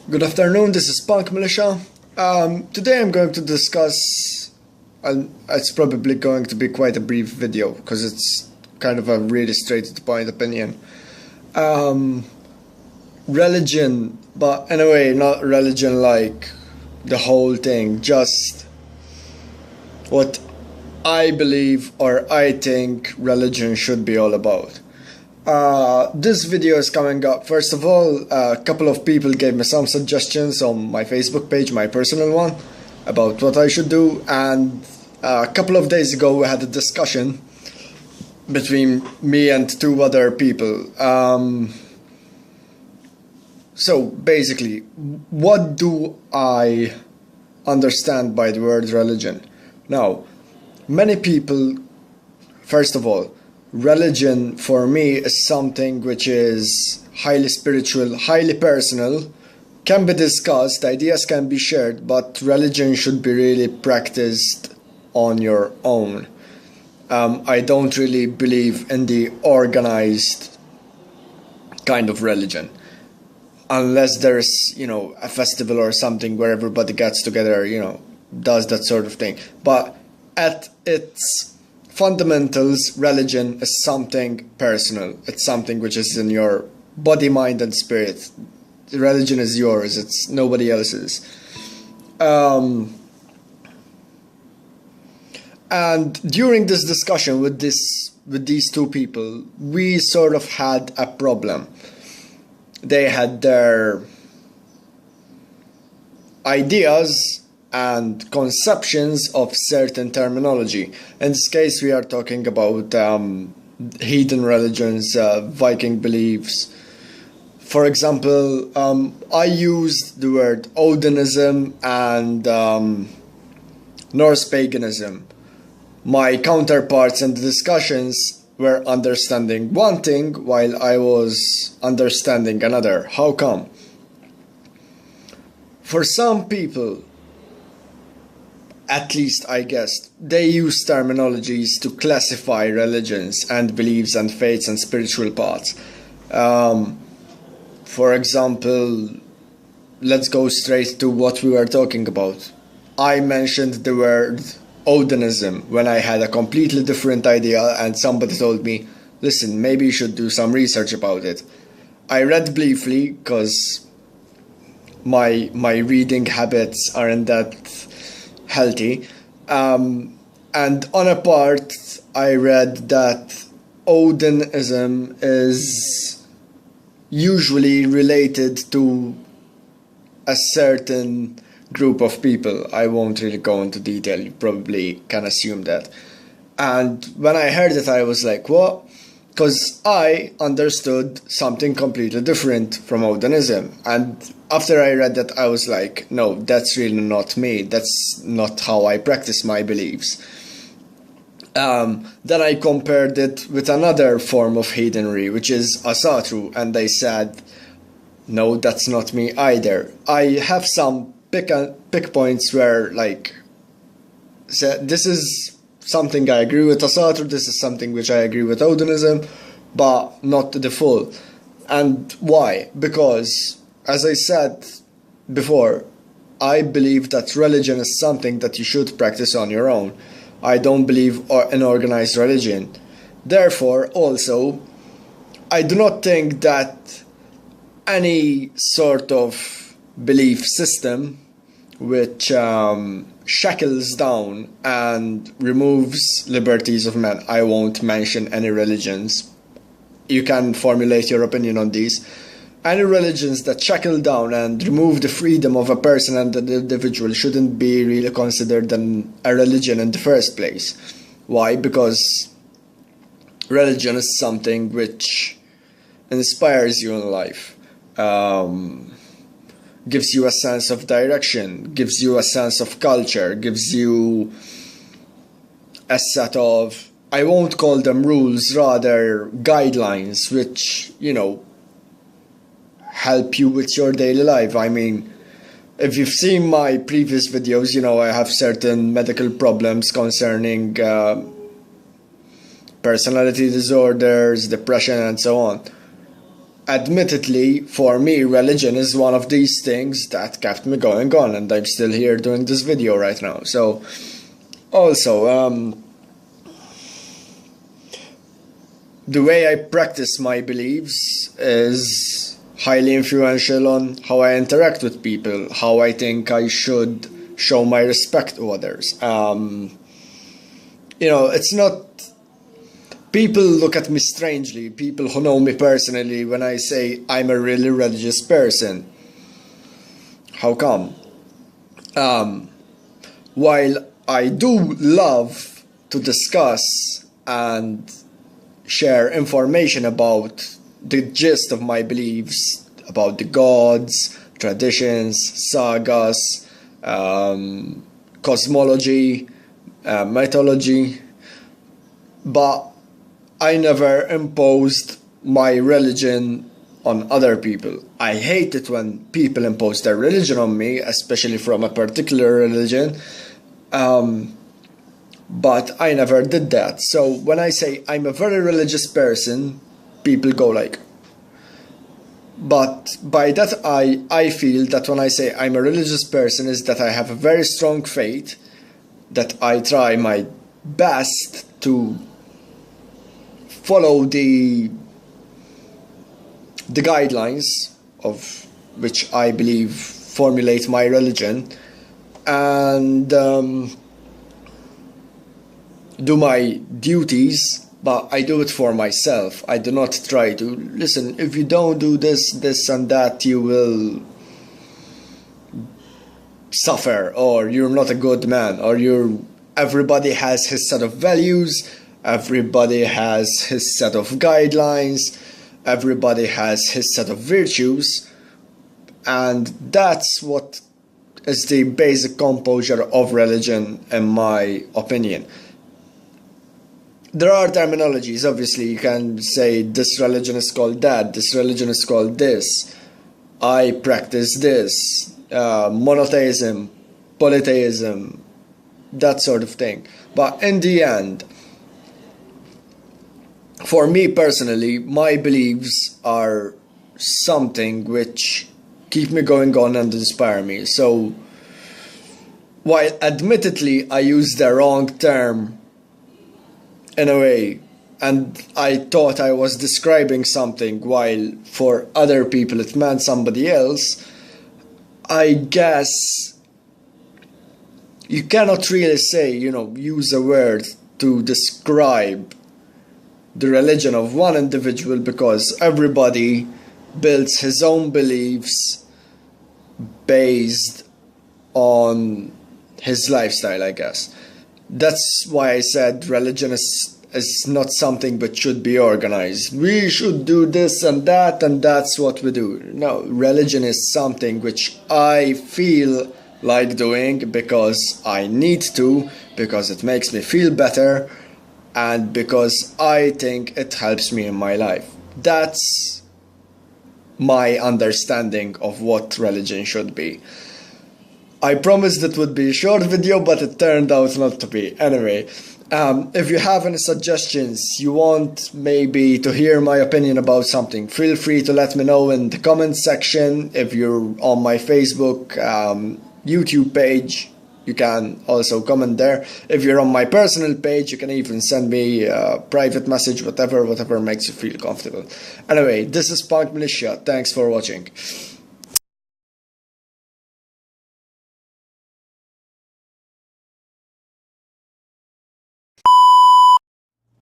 Good afternoon, this is PunkMilitia. Today I'm going to discuss, and it's probably going to be quite a brief video because it's kind of a really straight to the point opinion. Religion, but in a way not religion like the whole thing, just what I believe or I think religion should be all about. This video is coming up. First of all, a couple of people gave me some suggestions on my Facebook page, my personal one, about what I should do, and a couple of days ago we had a discussion between me and two other people. So basically, what do I understand by the word religion? Now, many people, first of all, religion for me is something which is highly spiritual, highly personal, can be discussed, ideas can be shared, but religion should be really practiced on your own. I don't really believe in the organized kind of religion, unless there's, a festival or something where everybody gets together, does that sort of thing. But at its fundamentals, religion is something personal. It's something which is in your body, mind, and spirit. Religion is yours. It's nobody else's. And during this discussion with these two people, we sort of had a problem. They had their ideas and conceptions of certain terminology. In this case, we are talking about heathen religions, Viking beliefs. For example, I used the word Odinism and Norse paganism. My counterparts in the discussions were understanding one thing while I was understanding another. How come? For some people, at least I guess, they use terminologies to classify religions and beliefs and faiths and spiritual paths. For example, let's go straight to what we were talking about. I mentioned the word Odinism when I had a completely different idea and somebody told me, listen, maybe you should do some research about it. I read briefly because my reading habits aren't that healthy, and on a part I read that Odinism is usually related to a certain group of people. I won't really go into detail, you probably can assume that. And when I heard it, I was like, what? Because I understood something completely different from Odinism. And after I read that, I was like, no, that's really not me. That's not how I practice my beliefs. Then I compared it with another form of heathenry, which is Asatru, and I said, no, that's not me either. I have some pick points where, this is something I agree with Asatru, this is something which I agree with Odinism, but not to the full. And why? Because, as I said before, I believe that religion is something that you should practice on your own. I don't believe in organized religion. Therefore, also, I do not think that any sort of belief system which shackles down and removes liberties of men, I won't mention any religions, you can formulate your opinion on these, any religions that shackle down and remove the freedom of a person and an individual shouldn't be really considered a religion in the first place. Why? Because religion is something which inspires you in life. Gives you a sense of direction, gives you a sense of culture, gives you a set of, I won't call them rules, rather guidelines, which, help you with your daily life. I mean, if you've seen my previous videos, I have certain medical problems concerning personality disorders, depression, and so on. admittedly, for me, religion is one of these things that kept me going on, and I'm still here doing this video right now. So, also, the way I practice my beliefs is highly influential on how I interact with people, how I think I should show my respect to others. It's not... People look at me strangely, people who know me personally, when I say I'm a really religious person. How come? While I do love to discuss and share information about the gist of my beliefs, about the gods, traditions, sagas, cosmology, mythology, but I never imposed my religion on other people. I hate it when people impose their religion on me, especially from a particular religion, but I never did that. So when I say I'm a very religious person, people go like... But by that I feel that when I say I'm a religious person is that I have a very strong faith, that I try my best to follow the guidelines of which I believe formulate my religion, and do my duties, but I do it for myself. I do not try to listen, if you don't do this, this and that, you will suffer, or you're not a good man, or everybody has his set of values, everybody has his set of guidelines, everybody has his set of virtues, and that's what is the basic composure of religion, in my opinion. There are terminologies, obviously. You can say this religion is called that, this religion is called this, I practice this, monotheism, polytheism, that sort of thing. But in the end, for me personally, my beliefs are something which keep me going on and inspire me. So, while admittedly I use the wrong term in a way, and I thought I was describing something while for other people it meant somebody else, I guess you cannot really say, use a word to describe the religion of one individual, because everybody builds his own beliefs based on his lifestyle, I guess. That's why I said religion is not something that should be organized. We should do this and that's what we do. No, religion is something which I feel like doing because I need to, because it makes me feel better, and because I think it helps me in my life. That's my understanding of what religion should be. I promised it would be a short video, but it turned out not to be. Anyway, if you have any suggestions, you want maybe to hear my opinion about something, feel free to let me know in the comment section. If you're on my Facebook, YouTube page, you can also comment there. If you're on my personal page, you can even send me a private message, whatever makes you feel comfortable. Anyway, this is PunkMilitia. Thanks for watching.